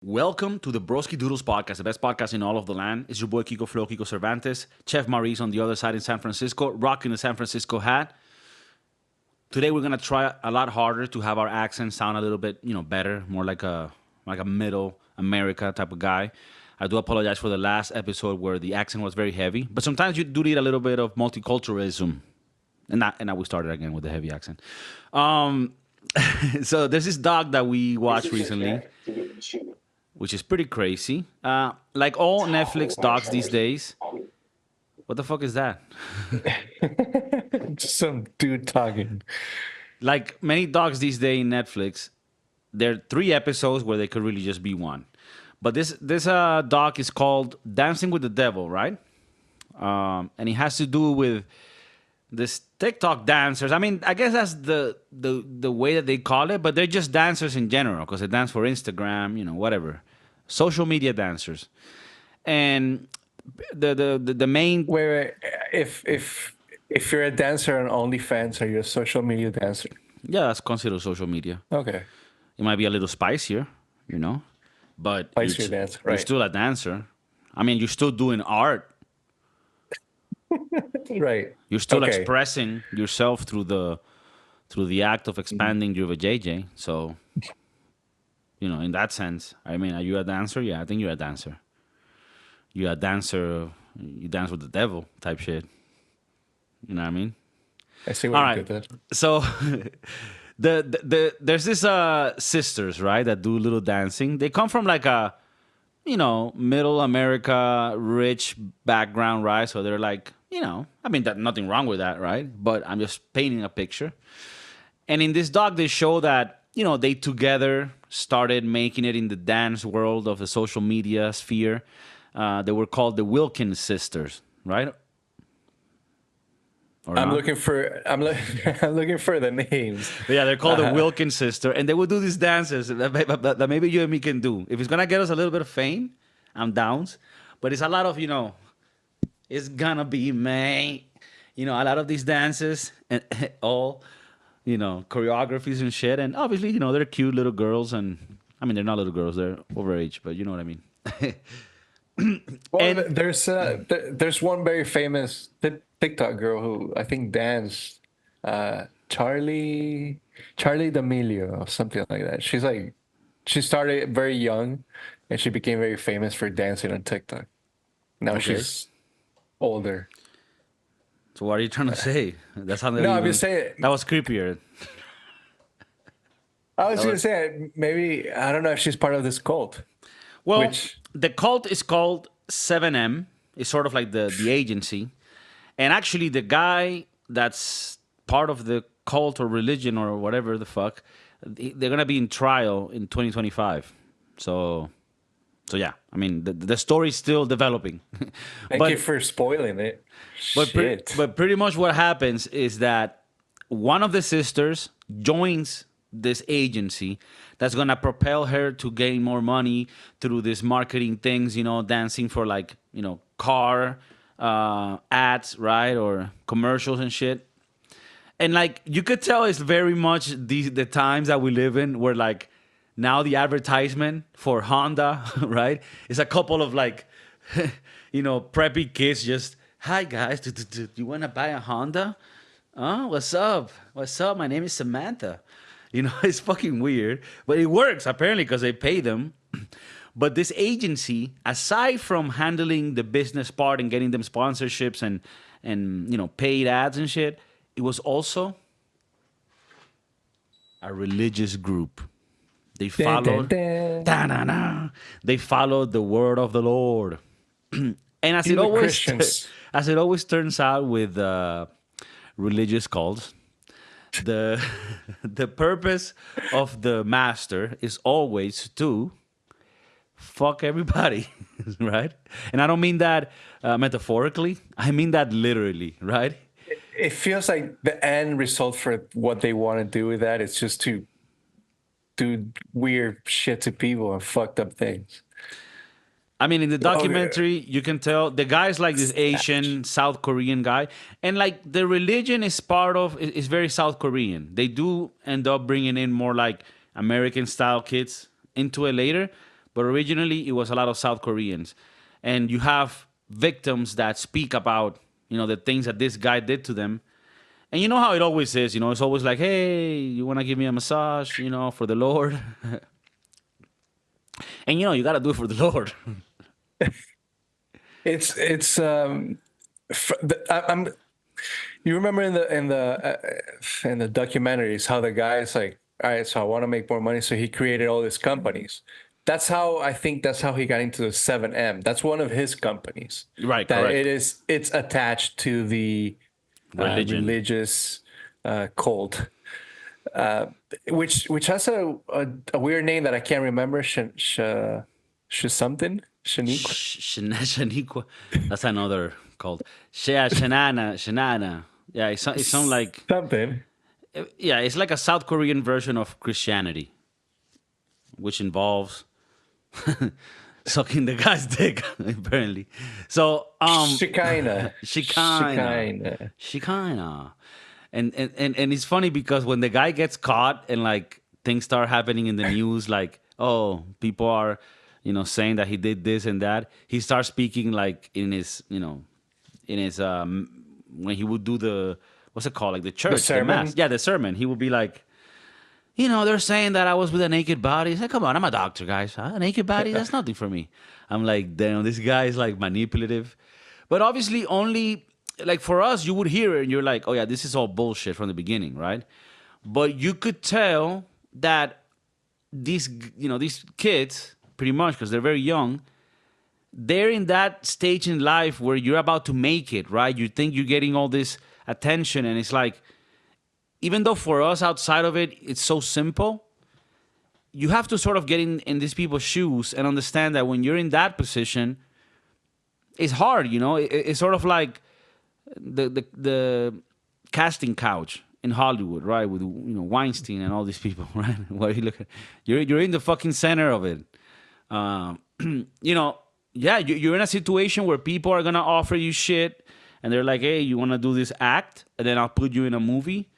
Welcome to the Broski Doodles podcast, the best podcast in all of the land. It's your boy Kiko Cervantes, Chef Maurice on the other side in San Francisco, rocking the San Francisco hat. Today we're gonna try a lot harder to have our accent sound a little bit, better, more like a middle America type of guy. I do apologize for the last episode where the accent was very heavy, but sometimes you do need a little bit of multiculturalism, and now we started again with the heavy accent. So there's this dog that we watched recently, which is pretty crazy. Like all Netflix docs these days. What the fuck is that? Just some dude talking. Like many docs these days in Netflix, there are 3 episodes where they could really just be one. But this doc is called Dancing with the Devil, right? And it has to do with this TikTok dancers. I mean, I guess that's the way that they call it, but they're just dancers in general because they dance for Instagram, whatever. Social media dancers. And the main Wait. If you're a dancer on OnlyFans, are you a social media dancer? yeah, that's considered social media. Okay. It might be a little spicier, but Spicier dance, you're right. still a dancer. I mean, you're still doing art. Right. You're still Okay. expressing yourself through the act of expanding your vajayjay. So, in that sense, I mean, are you a dancer? Yeah, I think you're a dancer. You're a dancer. You dance with the devil type shit. You know what I mean? I see All what you right. did there. So, there's this sisters, right, that do little dancing. They come from like a middle America rich background, right? So they're like, I mean, that nothing wrong with that, right? But I'm just painting a picture. And in this doc, they show that they together started making it in the dance world of the social media sphere. They were called the Wilkins sisters, right? Or I'm not? looking for I'm looking for the names. But yeah, they're called the Wilkins sister, and they would do these dances that maybe you and me can do. If it's gonna get us a little bit of fame, I'm down. But it's a lot of it's gonna be me. A lot of these dances and all choreographies and shit. And obviously, they're cute little girls, and I mean they're not little girls; they're overage, but you know what I mean. Well, And- there's one very famous TikTok girl who I think danced, Charlie D'Amelio or something like that. She started very young, and she became very famous for dancing on TikTok. Now Okay. she's older. So what are you trying to say? That sounded No, I'm just saying. that was creepier. I was going to say maybe I don't know if she's part of this cult. Well, Which- the cult is called 7M. It's sort of like the agency. And actually, the guy that's part of the cult or religion or whatever the fuck, they're going to be in trial in 2025. So yeah. I mean, the story's still developing. Thank you for spoiling it. Shit. But pretty much what happens is that one of the sisters joins this agency that's gonna propel her to gain more money through these marketing things, dancing for like, car ads, right? Or commercials and shit. And like you could tell it's very much the times that we live in where like now the advertisement for Honda, right? Is a couple of like preppy kids just, hi guys, do you wanna buy a Honda? Oh, what's up? What's up? My name is Samantha. It's fucking weird, but it works apparently because they pay them. But this agency, aside from handling the business part and getting them sponsorships and paid ads and shit, it was also a religious group. They followed da-na-na. They followed the word of the Lord. And as You it the always Christians. as it always turns out with religious cults, the the purpose of the master is always to fuck everybody, right? And I don't mean that metaphorically. I mean that literally, right? It feels like the end result for what they want to do with that is just to do weird shit to people and fucked up things. I mean, in the documentary, you can tell the guy's like this Asian, South Korean guy. And like the religion is is very South Korean. They do end up bringing in more like American style kids into it later. but originally it was a lot of South Koreans. And you have victims that speak about, the things that this guy did to them. And you know how it always is, it's always like, hey, you want to give me a massage, for the Lord? And you got to do it for the Lord. It's I'm you remember in the documentaries how the guy is like, all right, so I want to make more money, so he created all these companies. That's how he got into the 7M. That's one of his companies. Right, That correct. it's attached to the Religion. religious cult, uh, which has a weird name that I can't remember. Something Shaniqua. Shaniqua. That's another called. Yeah, Shanana. Shanana. Yeah, it's some like, Something. yeah, it's like a South Korean version of Christianity, which involves sucking the guy's dick, apparently. So, Shekinah. Shekinah. Shekinah. Shekinah. And it's funny because when the guy gets caught and like things start happening in the news, like, oh, people are, saying that he did this and that, he starts speaking like in his when he would do the, what's it called? Like the The church, the mass. sermon. Yeah, the sermon. He would be like, they're saying that I was with a naked body. It's like, come on, I'm a doctor, guys. A naked body, that's nothing for me. I'm like, damn, this guy is like manipulative. But obviously, only like for us, you would hear it and you're like, oh yeah, this is all bullshit from the beginning, right? But you could tell that these kids, pretty much, because they're very young, they're in that stage in life where you're about to make it, right? You think you're getting all this attention, and it's like, even though for us outside of it, it's so simple, you have to sort of get in these people's shoes and understand that when you're in that position, it's hard, it's sort of like the casting couch in Hollywood, right? With Weinstein and all these people, right? Where you look at, you're in the fucking center of it. Um, yeah, you're in a situation where people are gonna offer you shit, and they're like, hey, you want to do this act, and then I'll put you in a movie.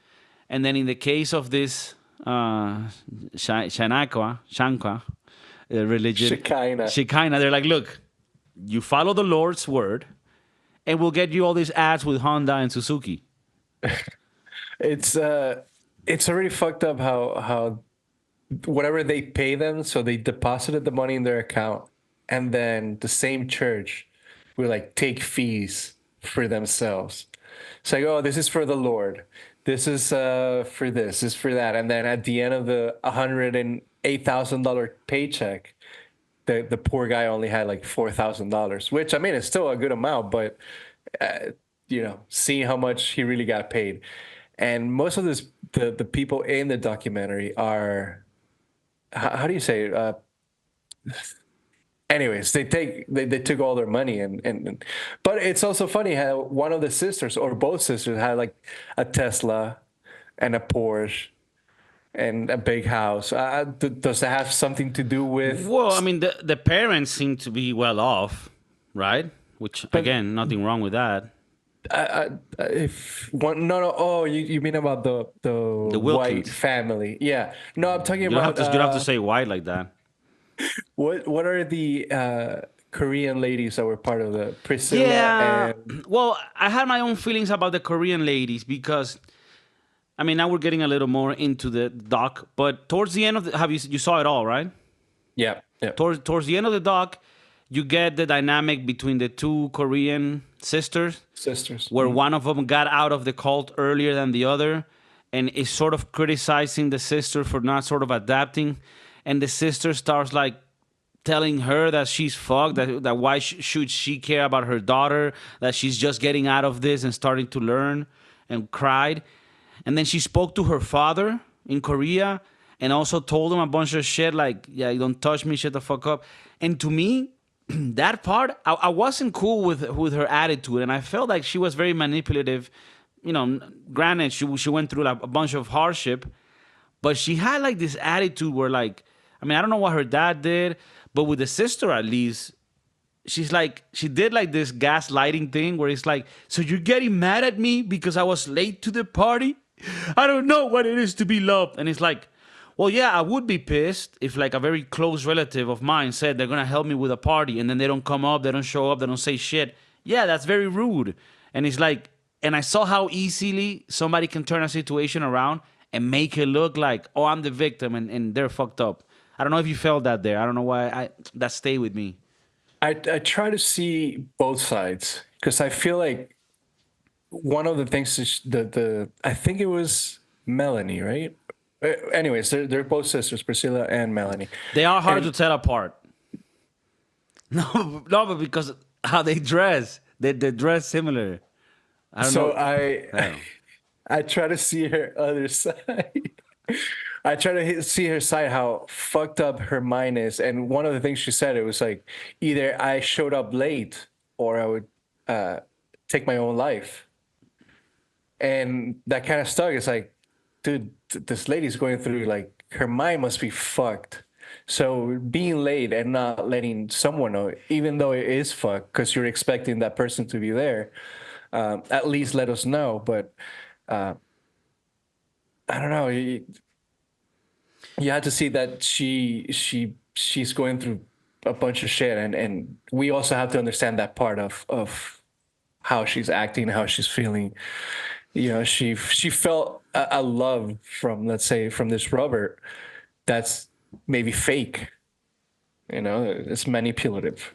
And then in the case of this Shankwa religion, Shekinah. Shekinah, they're like, look, you follow the Lord's word, and we'll get you all these ads with Honda and Suzuki. It's it's already fucked up how whatever they pay them, so they deposited the money in their account, and then the same church will like take fees for themselves. It's like, oh, this is for the Lord. This is for this is for that. And then at the end of the $108,000 paycheck, the poor guy only had like $4,000, which I mean it's still a good amount, but seeing how much he really got paid. And most of the people in the documentary are, how do you say it? Anyways, they took all their money, and but it's also funny how one of the sisters or both sisters had like a Tesla and a Porsche and a big house. Does that have something to do with? Well, I mean, the parents seem to be well off, right? Which But again, nothing wrong with that. if one, no, no, oh, you mean about the The white Wilkins. family? Yeah, no, I'm talking You don't have about to. You don't have to say white like that. what are the Korean ladies that were part of the Priscilla Yeah. and Well, I had my own feelings about the Korean ladies because, I mean, now we're getting a little more into the doc, but towards the end of the, you saw it all, right? yeah, yeah, Towards the end of the doc, you get the dynamic between the two Korean sisters, sisters. where one of them got out of the cult earlier than the other, and is sort of criticizing the sister for not sort of adapting, and the sister starts like telling her that she's fucked, that why should she care about her daughter, that she's just getting out of this and starting to learn, and cried. And then she spoke to her father in Korea and also told him a bunch of shit like, yeah, you don't touch me, shut the fuck up. And to me, that part, I wasn't cool with her attitude, and I felt like she was very manipulative. Granted, she went through like a bunch of hardship, but she had like this attitude where like, I mean, I don't know what her dad did, but with the sister at least, she did like this gaslighting thing where it's like, so you're getting mad at me because I was late to the party? I don't know what it is to be loved. And it's like, Well, yeah, I would be pissed if like a very close relative of mine said they're gonna help me with a party and then they don't come up, they don't show up, they don't say shit. Yeah, that's very rude. And it's like, and I saw how easily somebody can turn a situation around and make it look like, oh, I'm the victim and they're fucked up. I don't know if you felt that there. I don't know why that stayed with me. I try to see both sides because I feel like one of the things is the I think it was Melanie, right? Anyways, they're both sisters, Priscilla and Melanie. They are hard And to tell apart. No, but because how they dress, they dress similar. I don't so know. I I don't know. I try to see her other side. I try to see her side, how fucked up her mind is. And one of the things she said, it was like, either I showed up late or I would uh, take my own life. And that kind of stuck. It's like, dude, this lady's going through, like, her mind must be fucked. So being late and not letting someone know, even though it is fucked, because you're expecting that person to be there, at least let us know. But uh, I don't know. You had to see that she's going through a bunch of shit, and we also have to understand that part of how she's acting, how she's feeling. She felt a love from, let's say, from this Robert that's maybe fake. It's manipulative.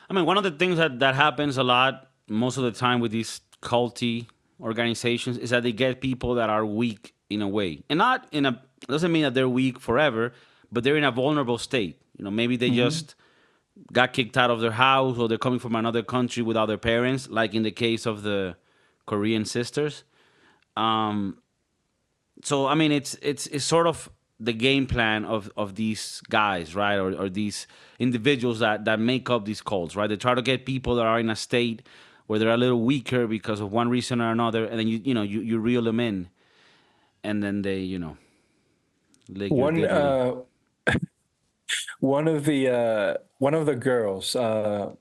I mean, one of the things that happens a lot most of the time with these culty organizations is that they get people that are weak in a way, and not in a doesn't mean that they're weak forever, but they're in a vulnerable state. Maybe they just got kicked out of their house, or they're coming from another country without their parents, like in the case of the Korean sisters. So I mean, it's sort of the game plan of these guys, right, or these individuals that make up these cults, right? They try to get people that are in a state where they're a little weaker because of one reason or another, and then you reel them in, and then they lick your One dignity. one of the girls, the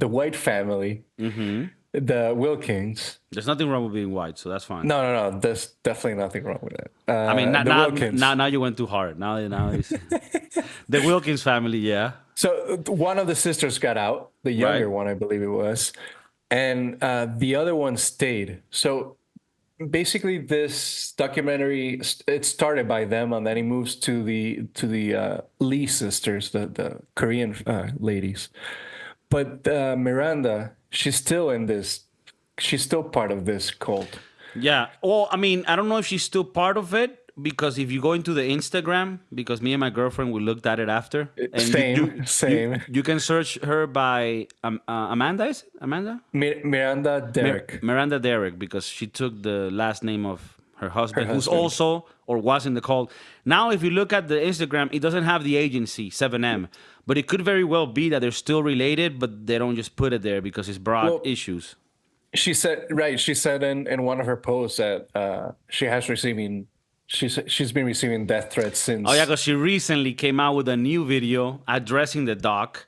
White family, the Wilkins. There's nothing wrong with being white, so that's fine. No. There's definitely nothing wrong with it. I mean, The Wilkins. now you went too hard. Now it's the Wilkins family, yeah. So one of the sisters got out, the younger Right. one, I believe it was, and the other one stayed. So basically, this documentary, it started by them, and then it moves to the Lee sisters, the Korean ladies. But Miranda, she's still in this. She's still part of this cult. Yeah. Well, I mean, I don't know if she's still part of it because if you go into the Instagram, because me and my girlfriend we looked at it after, and Same. you can search her by Amanda. Is it Amanda? Miranda Derrick. Miranda Derrick, because she took the last name of her husband, who's husband. also or was in the cult. Now, if you look at the Instagram, it doesn't have the agency 7M, but it could very well be that they're still related, but they don't just put it there because it's broad Well, issues. She said, right. She said in one of her posts that she's been receiving death threats since. Oh yeah, because she recently came out with a new video addressing the doc.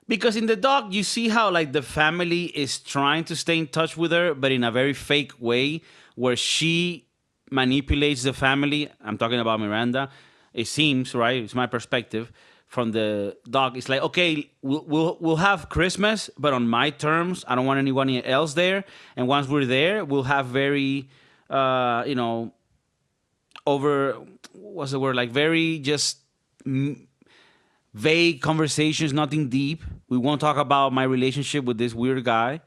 Because in the doc, you see how like the family is trying to stay in touch with her, but in a very fake way, where she manipulates the family. I'm talking about Miranda. It seems, right? It's my perspective from the doc. It's like, okay, we'll have Christmas, but on my terms. I don't want anyone else there. And once we're there, we'll have very, over what's the word, like very just vague conversations, nothing deep. We won't talk about my relationship with this weird guy.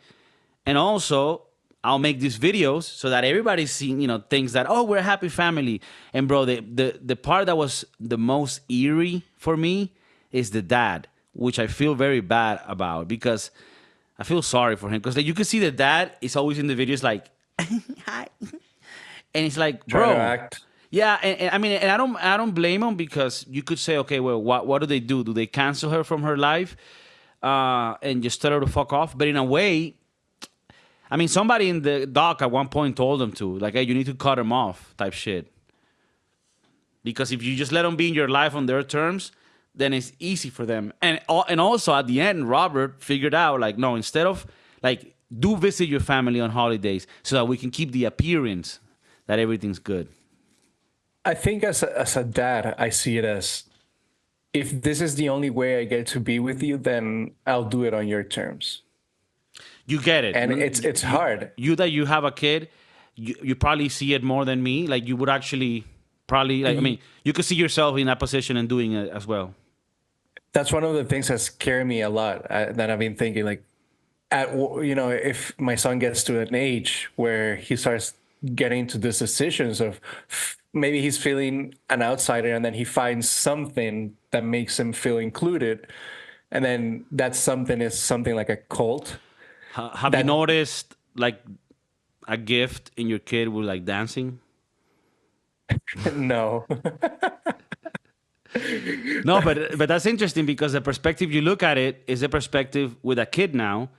And also, I'll make these videos so that everybody's seeing, thinks that, oh, we're a happy family. And bro, the part that was the most eerie for me is the dad, which I feel very bad about because I feel sorry for him. Because like, you can see the dad is always in the videos like, hi. And it's like, Trying to bro. act. Yeah, and I mean, and I don't blame them because you could say, okay, well, what do they do? Do they cancel her from her life, and just tell her to fuck off? But in a way, I mean, somebody in the doc at one point told them to, like, hey, you need to cut him off, type shit. Because if you just let them be in your life on their terms, then it's easy for them. And also at the end, Robert figured out, like, no, instead of like, do visit your family on holidays so that we can keep the appearance that everything's good. I think as a dad, I see it as if this is the only way I get to be with you, then I'll do it on your terms. You get it. And it's hard. You that you have a kid, you probably see it more than me. Like you would actually probably like. I mean, you could see yourself in that position and doing it as well. That's one of the things that scare me a lot. That I've been thinking, like, if my son gets to an age where he starts getting to these decisions of maybe he's feeling an outsider, and then he finds something that makes him feel included, and then that something is something like a cult. Have you That noticed like a gift in your kid with like dancing? no, No, but that's interesting because the perspective you look at it is a perspective with a kid now,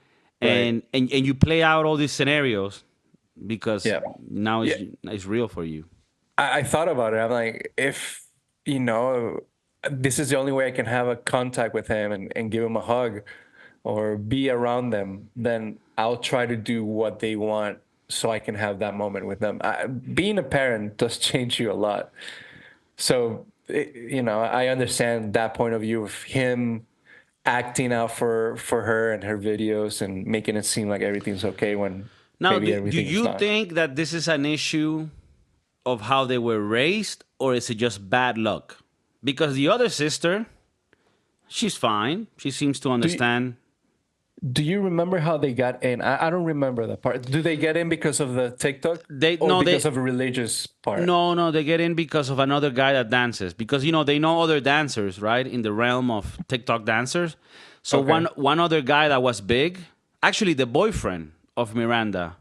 right? and you play out all these scenarios because Yeah, now yeah. it's real for you. I thought about it. I'm like, if this is the only way I can have a contact with him and give him a hug or be around them, then I'll try to do what they want so I can have that moment with them. Being a parent does change you a lot. So, I understand that point of view of him acting out for her and her videos and making it seem like everything's okay when Now, maybe do everything is you not. think that this is an issue of how they were raised, or is it just bad luck? Because the other sister, she's fine. She seems to Do you, understand. Do you remember how they got in? I don't remember that part. Do they get in because of the TikTok They or no, because they of a religious part? no, they get in because of another guy that dances. Because they know other dancers, right, in the realm of TikTok dancers. So Okay. one other guy that was big, actually the boyfriend of Miranda,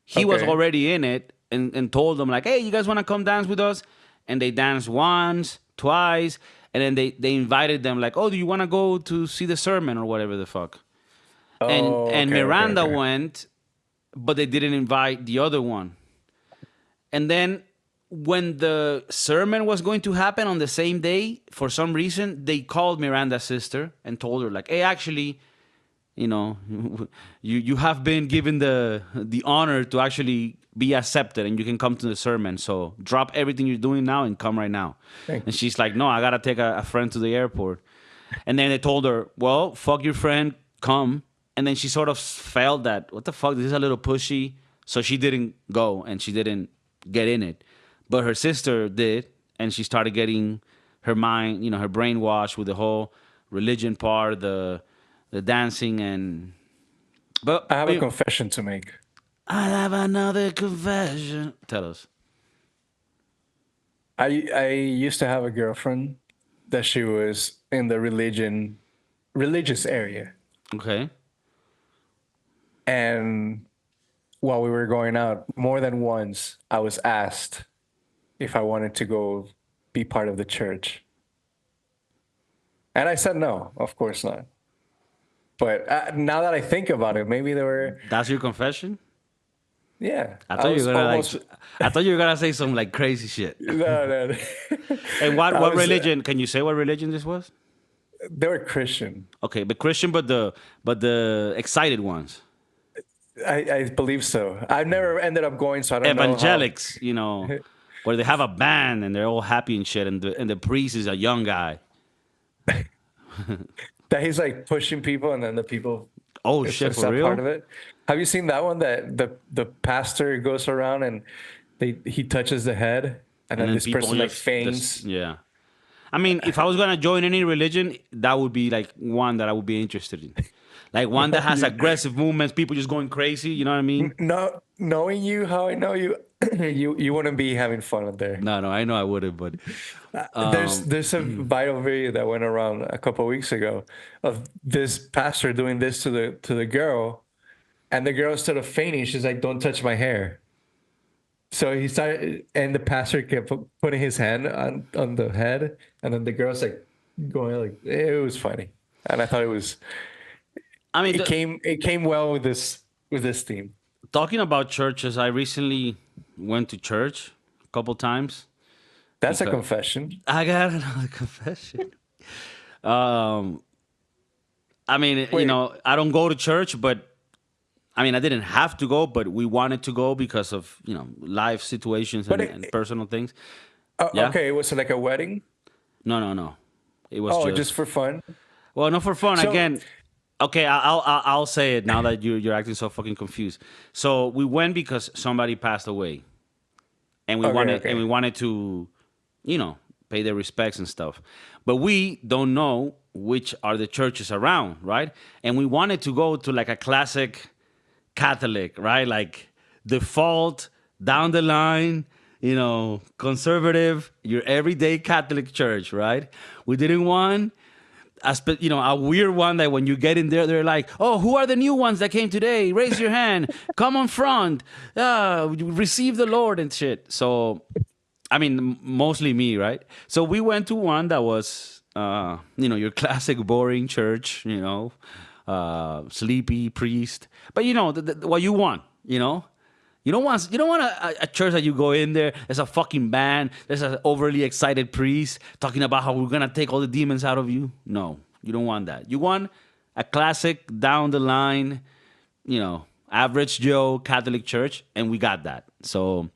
he was Okay. already in it and told them like, hey, you guys want to come dance with us? And they danced once, twice, and then they invited them like, oh, do you want to go to see the sermon or whatever the fuck? and Oh, and okay, okay, Miranda okay. went, but they didn't invite the other one. And then when the sermon was going to happen on the same day, for some reason they called Miranda's sister and told her like, "Hey, actually, you know, you have been given the honor to actually be accepted, and you can come to the sermon. So drop everything you're doing now and come right now." Thank- And she's like, "No, I gotta take a friend to the airport." And then they told her, "Well, fuck your friend, come." And then she sort of felt that, what the fuck, this is a little pushy. So she didn't go and she didn't get in it. But her sister did, and she started getting her mind, her brain washed with the whole religion part, the dancing, and I but have a confession to make. I have another confession. Tell us. I used to have a girlfriend that she was in the religious area, Okay. and while we were going out, more than once, I was asked if I wanted to go be part of the church, and I said no, of course not. But now that I think about it, maybe there were, That's your confession? yeah, I I thought you was were gonna almost, I thought you were gonna say some like crazy shit. no, no. And what I what was, religion? Can you say what religion this was? they were Christian. Okay, but Christian, but the excited ones, I believe so. I never ended up going, so I don't know how. evangelics, where they have a band and they're all happy and shit, and the priest is a young guy. That he's like pushing people, and then the people, Oh it's, shit, it's for that part real? of it. Have you seen that one that the pastor goes around and he touches the head, and And then then this people person like just faints? yeah. I mean, if I was gonna join any religion, that would be like one that I would be interested in, like one that No, has aggressive movements, people just going crazy. You know what I mean? no, knowing you how I know you, you wouldn't be having fun up there. No, no, I know I wouldn't, but There's a viral video that went around a couple of weeks ago of this pastor doing this to the girl, and the girl instead of fainting, she's like, "Don't touch my hair." So he started, and the pastor kept putting his hand on the head, and then the girl's like going like it was funny, and I thought I mean, it came well with this theme. talking about churches, I recently went to church a couple times That's a because confession. I got another confession. Um, I mean, Wait, I don't go to church, but I mean, I didn't have to go, but we wanted to go because of life situations but and personal things. Yeah. Okay, was it like a wedding? No, no, no. It was Oh, just just for fun. well, not for fun. So, Again, okay, I'll say it now that you're acting so fucking confused. So we went because somebody passed away, and okay, we okay. wanted to, you know, pay their respects and stuff. But we don't know which are the churches around, right? And we wanted to go to like a classic Catholic, right? Like default down the line, conservative, your everyday Catholic church, right? We didn't want a weird one that when you get in there, they're like, "Oh, who are the new ones that came today? Raise your hand. Come on front. Receive the Lord and shit." So, I mean, mostly me, right? So we went to one that was, your classic boring church, sleepy priest, but what you want, you don't want a church that you go in there. There's a fucking band. There's an overly excited priest talking about how we're gonna take all the demons out of you. No, you don't want that. You want a classic down the line, average Joe Catholic church, and we got that. So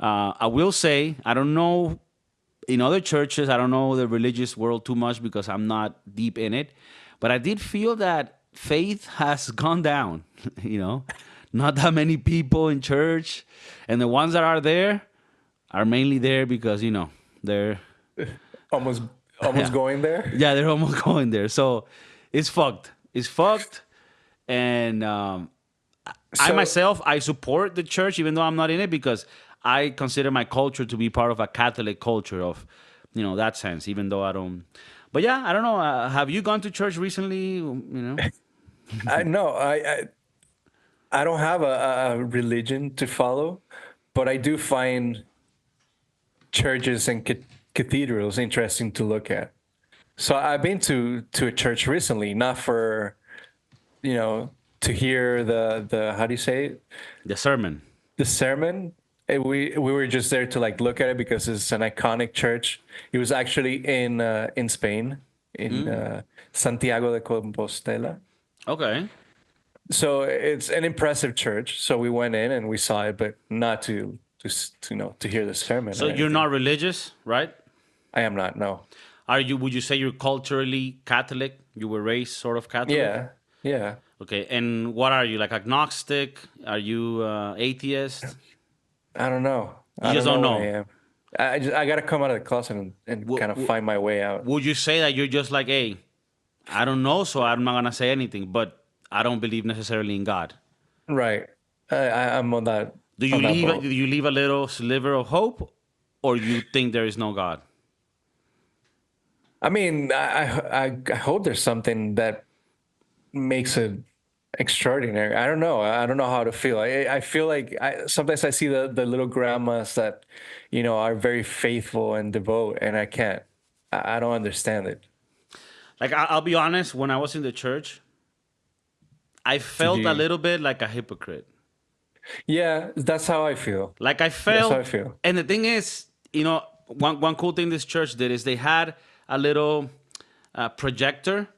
I will say I don't know in other churches. I don't know the religious world too much because I'm not deep in it, but I did feel that faith has gone down. Not that many people in church, and the ones that are there are mainly there because they're Almost yeah, almost going there. yeah, they're almost going there. So it's fucked. It's fucked, and I So, myself I support the church even though I'm not in it because I consider my culture to be part of a Catholic culture of that sense. Even though I don't, but yeah, I don't know. Have you gone to church recently? I no, I don't have a religion to follow, but I do find churches and cathedrals interesting to look at. So I've been to a church recently, not for to hear the how do you say it? The sermon. The sermon. We were just there to like look at it because it's an iconic church. It was actually in Spain, in Santiago de Compostela. Okay. So it's an impressive church. So we went in and we saw it, but not to hear the sermon So or you're anything. not religious, right? I am not. No. Are you? Would you say you're culturally Catholic? You were raised sort of Catholic. Yeah. Yeah. Okay, and what are you like agnostic? Are you atheist? I don't know. You I just don't don't know what I know. am. I gotta come out of the closet and W- kind of w- find my way out. would you say that you're just like, hey, I don't know, so I'm not gonna say anything, but I don't believe necessarily in God. Right. I'm Do you on that leave? Do boat. you leave a little sliver of hope, or you think there is no God? I mean, I hope there's something that makes it extraordinary. I don't know. I don't know how to feel. I feel like sometimes I see the little grandmas that, are very faithful and devout, and I can't. I don't understand it. Like I'll be honest, when I was in the church, I Did felt a you? little bit like a hypocrite. Yeah, that's how I feel. Like I That's how I felt, feel. and the thing is, one cool thing this church did is they had a little projector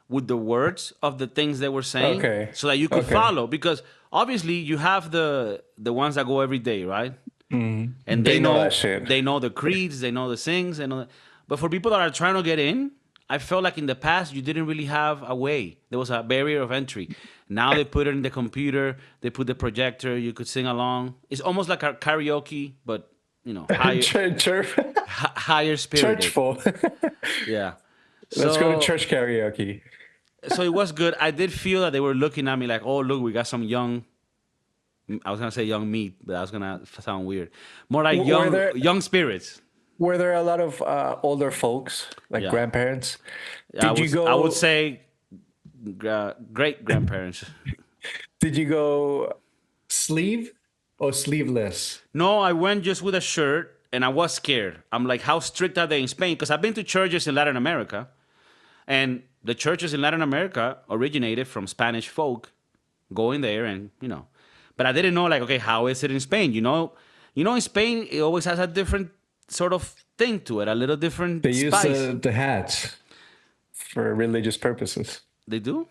with the words of the things they were saying, Okay. so that you could Okay. follow. Because obviously, you have the ones that go every day, right? And They know that shit. they know the creeds, they know the things, they know. But for people that are trying to get in, I felt like in the past you didn't really have a way. There was a barrier of entry. Now they put it in the computer. They put the projector. You could sing along. It's almost like a karaoke, but higher Church, higher spirited. churchful. Yeah. Let's go to So church karaoke. so it was good. I did feel that they were looking at me like, oh look, we got some young. I was gonna say young meat, but that was gonna sound weird. More like Were young there young spirits. were there a lot of older folks, like Yeah. grandparents? I Did you would I would go? say great grandparents. Did you go sleeve or sleeveless? No, I went just with a shirt and I was scared. I'm like, how strict are they in Spain? Because I've been to churches in Latin America, and the churches in Latin America originated from Spanish folk going there, and but I didn't know like, okay, how is it in Spain? In Spain it always has a different sort of thing to it, a little They different use spice. the hats for religious purposes. They do.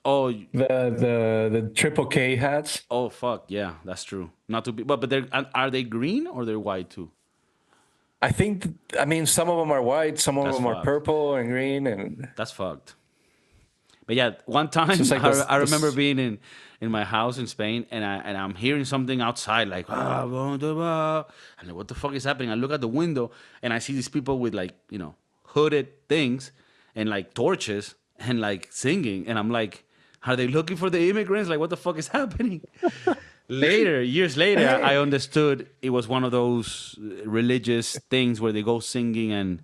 Oh, The triple K hats. oh, fuck, yeah, that's true. Not to be, but are they green or they're white too? I think, I mean, some of them are white, some of That's them are fucked. purple and green, and That's fucked. But yeah, one it's just time like I remember this. being in my house in Spain, and I'm hearing something outside like blah, blah, blah. I'm like, what the fuck is happening? I look at the window and I see these people with like hooded things and like torches and like singing, and I'm like, are they looking for the immigrants? Like, what the fuck is happening? Later, years later, I Hey, understood it was one of those religious things where they go singing and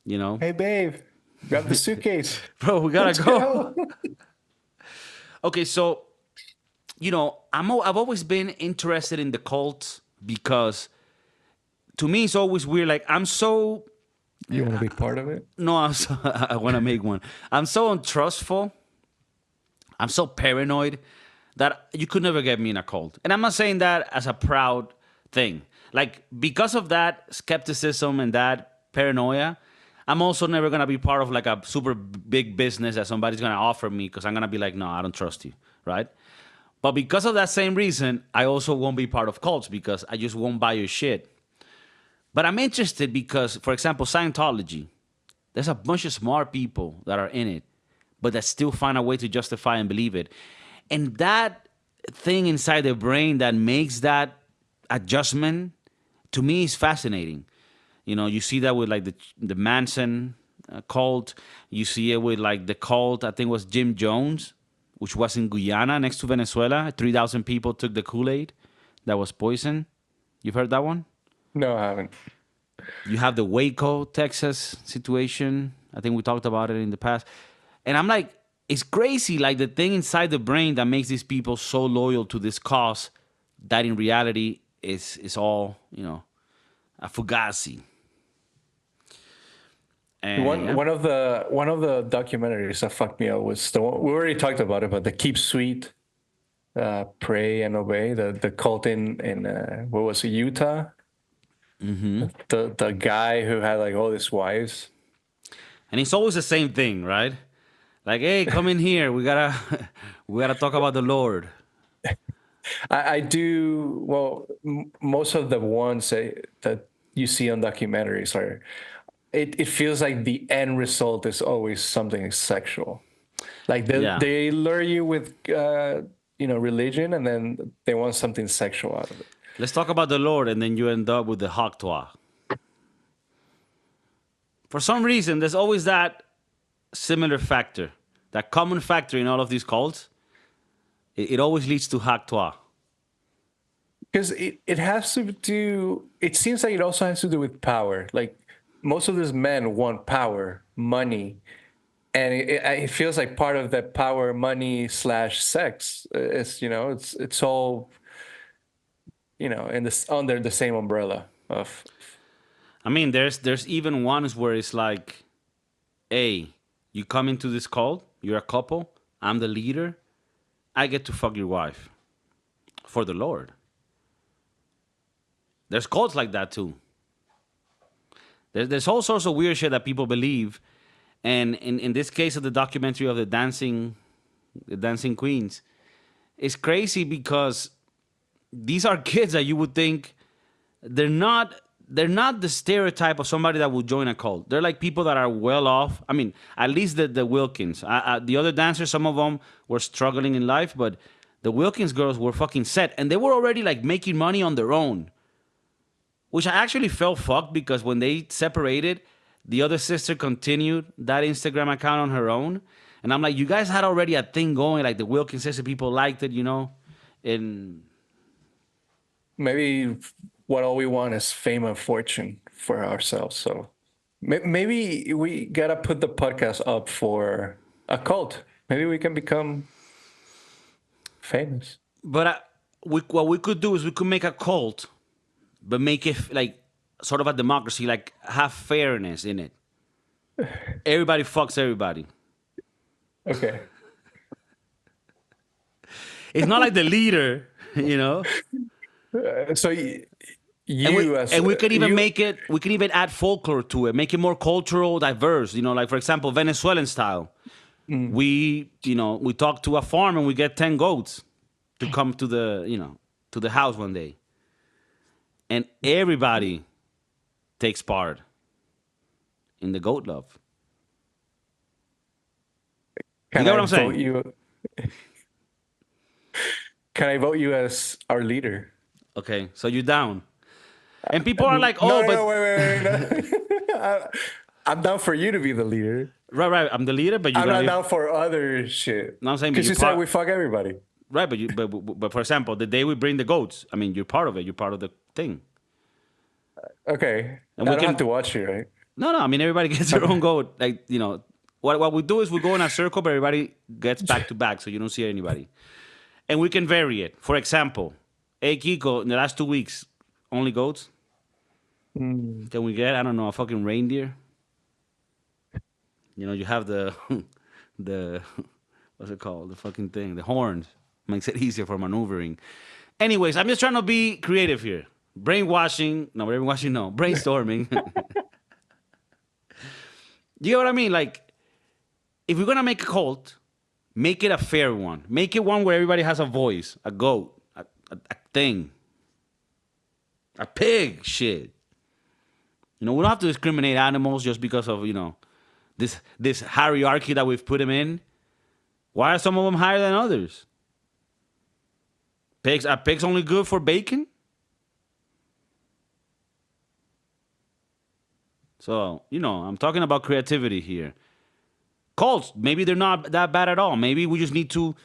you know, hey, babe, grab the suitcase. bro, we gotta Let's go. go. Okay, so I've always been interested in the cults because to me it's always weird. Like I'm so You want to be part of it? no, I'm so, I want to make one. I'm so untrustful. I'm so paranoid that you could never get me in a cult. And I'm not saying that as a proud thing. Like because of that skepticism and that paranoia, I'm also never gonna be part of like a super big business that somebody's gonna offer me because I'm gonna be like, no, I don't trust you, right? But because of that same reason, I also won't be part of cults because I just won't buy your shit. But I'm interested because, for example, Scientology, there's a bunch of smart people that are in it, but that still find a way to justify and believe it. And that thing inside their brain that makes that adjustment to me is fascinating. You see that with like the Manson cult. You see it with like the cult. I think it was Jim Jones, which was in Guyana next to Venezuela. 3,000 people took the Kool-Aid that was poison. You've heard that one? No, I haven't. You have the Waco, Texas situation. I think we talked about it in the past. And I'm like, it's crazy, like the thing inside the brain that makes these people so loyal to this cause that in reality is all, a fugazi. And One yeah. one of the documentaries that fucked me up was the one we already talked about it, but the Keep Sweet, Pray and Obey, the cult in what was it, Utah? The guy who had like all his wives. And it's always the same thing, right? Like, hey, come in here. We gotta we gotta talk about the Lord. I do well. Most of the ones that you see on documentaries are. It feels like the end result is always something sexual. Like Yeah. they lure you with religion, and then they want something sexual out of it. Let's talk about the Lord, and then you end up with the Haktoa. For some reason, there's always that similar factor, that common factor in all of these cults. It always leads to Haktoa. Because it has to do. It seems like it also has to do with power. Like most of these men want power, money, and it feels like part of that power, money slash sex. It's all in this under the same umbrella of. I mean, there's even ones where it's like, hey, you come into this cult, you're a couple, I'm the leader, I get to fuck your wife for the Lord. There's cults like that too. There's all sorts of weird shit that people believe. And in this case of the documentary of the dancing queens, it's crazy because these are kids that you would think they're not the stereotype of somebody that would join a cult. They're like people that are well off. I mean, at least the Wilkins. The other dancers, some of them were struggling in life, but the Wilkins girls were fucking set, and they were already like making money on their own. Which I actually felt fucked because when they separated, the other sister continued that Instagram account on her own. And I'm like, you guys had already a thing going, like the Wilkins sister, people liked it. And Maybe what all we want is fame and fortune for ourselves. So maybe we gotta put the podcast up for a cult. Maybe we can become famous. but what we could do is we could make a cult, but make it like sort of a democracy, like have fairness in it. Everybody fucks everybody. Okay. It's not like the leader, you know. So And we you as and we could even you make it. We could even add folklore to it, make it more cultural, diverse. Like for example, Venezuelan style. We talk to a farm and we get 10 goats to come to the house one day, and everybody takes part in the goat love. You Can get I what I'm vote saying? you? Can I vote you as our leader? Okay, so you're down. And people are like, No, oh, no, no, but wait. I'm down for you to be the leader. right, I'm the leader, but you're I'm gonna not be. down for other shit. No, I'm saying, but Because you're you said we part. fuck everybody. Right, but for example, the day we bring the goats, I mean, you're part of it. You're part of the thing, Okay. and I we don't have can. to watch you, right? No. I mean, everybody gets their own goat. Like what we do is we go in a circle, but everybody gets back to back, so you don't see anybody, and we can vary it. For example, hey Kiko, in the last 2 weeks, only goats. Mm. Can we get I don't know a fucking reindeer? You have the the what's it called? The fucking thing, the horns. Makes it easier for maneuvering. Anyways, I'm just trying to be creative here. Brainwashing, no, brainwashing, no, brainstorming. You know what I mean? Like, if we're gonna make a cult, make it a fair one. Make it one where everybody has a voice, a goat, a thing, a pig. Shit. We don't have to discriminate animals just because of this hierarchy that we've put them in. Why are some of them higher than others? Pigs are pigs only good for bacon? So, I'm talking about creativity here. Cults, maybe they're not that bad at all. Maybe we just need to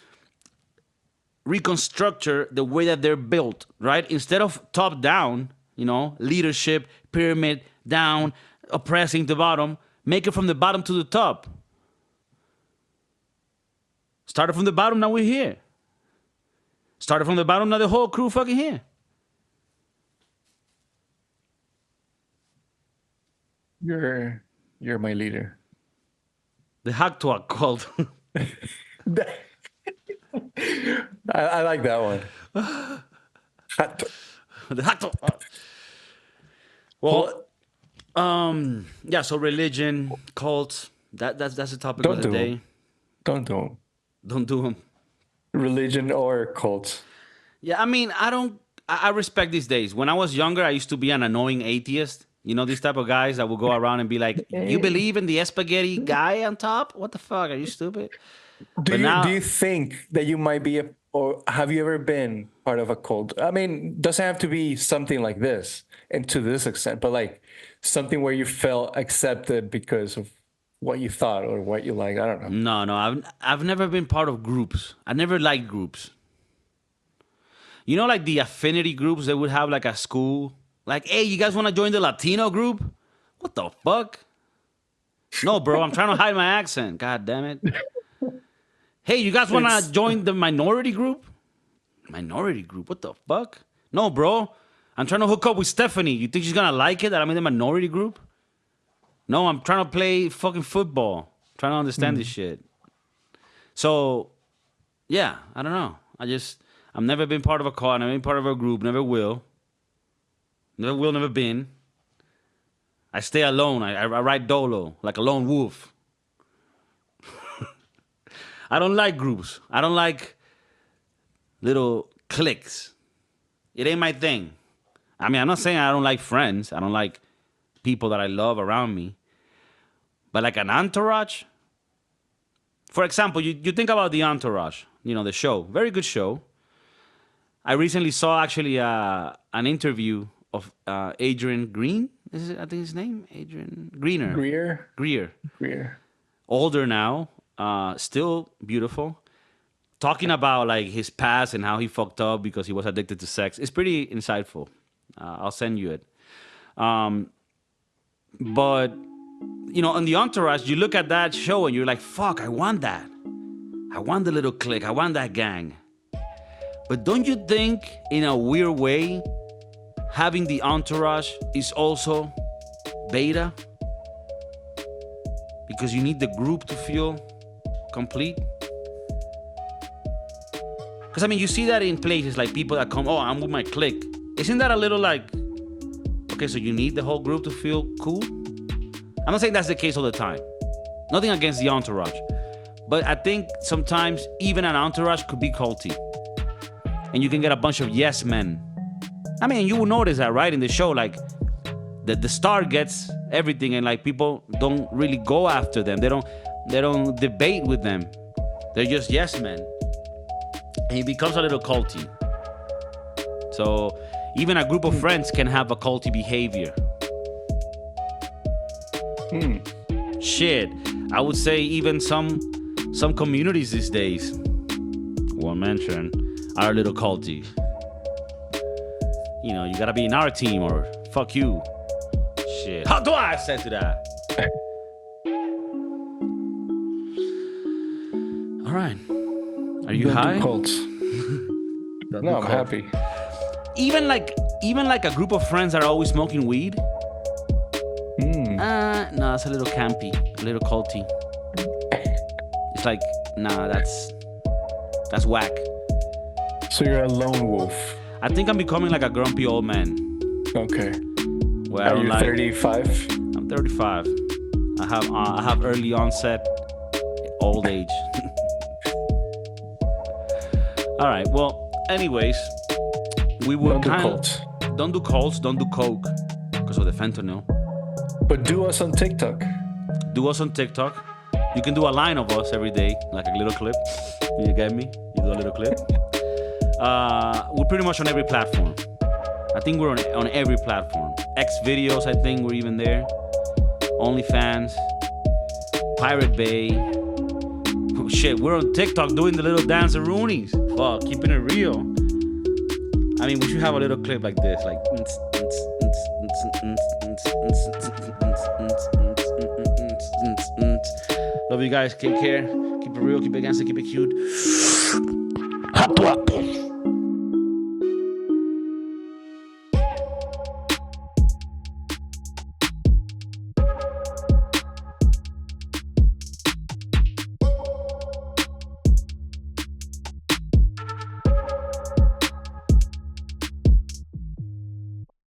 reconstruct the way that they're built, right? Instead of top down, leadership, pyramid, down, oppressing the bottom, make it from the bottom to the top. Started from the bottom, now we're here. Started from the bottom, now the whole crew fucking here. You're my leader. The Hacktuak cult. I like that one. The Hacktuak. Well, yeah. So religion, cults. That's the topic of the day. Don't do them. Don't do them. Religion or cults. Yeah, I mean, I respect these days. When I was younger, I used to be an annoying atheist. These type of guys that will go around and be like, "You believe in the spaghetti guy on top? What the fuck? Are you stupid?" Do you think that you might be or have you ever been part of a cult? I mean, doesn't have to be something like this and to this extent, but like something where you felt accepted because of what you thought or what you like. I don't know. No. I've never been part of groups. I never liked groups. Like the affinity groups they would have like at school. Like, hey, you guys want to join the Latino group? What the fuck? No, bro, I'm trying to hide my accent. God damn it. Hey, you guys want to join the minority group? Minority group? What the fuck? No, bro. I'm trying to hook up with Stephanie. You think she's going to like it that I'm in the minority group? No, I'm trying to play fucking football. I'm trying to understand this shit. So, yeah, I don't know. I've never been part of a cult. Never been part of a group. Never will. Never been. I stay alone. I ride dolo like a lone wolf. I don't like groups. I don't like little cliques. It ain't my thing. I mean, I'm not saying I don't like friends. I don't like people that I love around me. But like an entourage? For example, you think about the Entourage, the show. Very good show. I recently saw actually an interview of Adrian Green. I think his name? Adrian Greener. Greer. Older now, still beautiful. Talking about like his past and how he fucked up because he was addicted to sex. It's pretty insightful. I'll send you it. But on the Entourage, you look at that show and you're like, fuck, I want that. I want the little clique. I want that gang. But don't you think, in a weird way, having the Entourage is also beta? Because you need the group to feel complete? Because, I mean, you see that in places like people that come, oh, I'm with my clique. Isn't that a little like, okay, so you need the whole group to feel cool? I'm not saying that's the case all the time. Nothing against the Entourage. But I think sometimes even an Entourage could be culty. And you can get a bunch of yes men. I mean, you will notice that, right? In the show, like, the star gets everything, and like people don't really go after them. They don't debate with them. They're just yes men. And he becomes a little culty. So even a group of friends can have a culty behavior. Shit, I would say even some communities these days, one mention, are a little culty. You know, you gotta be in our team or fuck you. Shit. How do I say to that? All right. Are you high? Cults. No, I'm happy. Even like a group of friends that are always smoking weed. No, it's a little campy, a little culty. It's like, nah, that's whack. So you're a lone wolf. I think I'm becoming like a grumpy old man. Okay. Where Are you 35? I'm 35. I have early onset old age. All right. Well, anyways, we will don't do cults, don't do coke because of the fentanyl. But do us on TikTok. Do us on TikTok. You can do a line of us every day, like a little clip. You get me? You do a little clip. We're pretty much on every platform. I think we're on every platform. X videos, I think we're even there. OnlyFans, Pirate Bay. Oh, shit, we're on TikTok doing the little dance-a-roonies. Fuck, keeping it real. I mean, we should have a little clip like this, like. Love you guys. Take care. Keep it real. Keep it gangster. Keep it cute.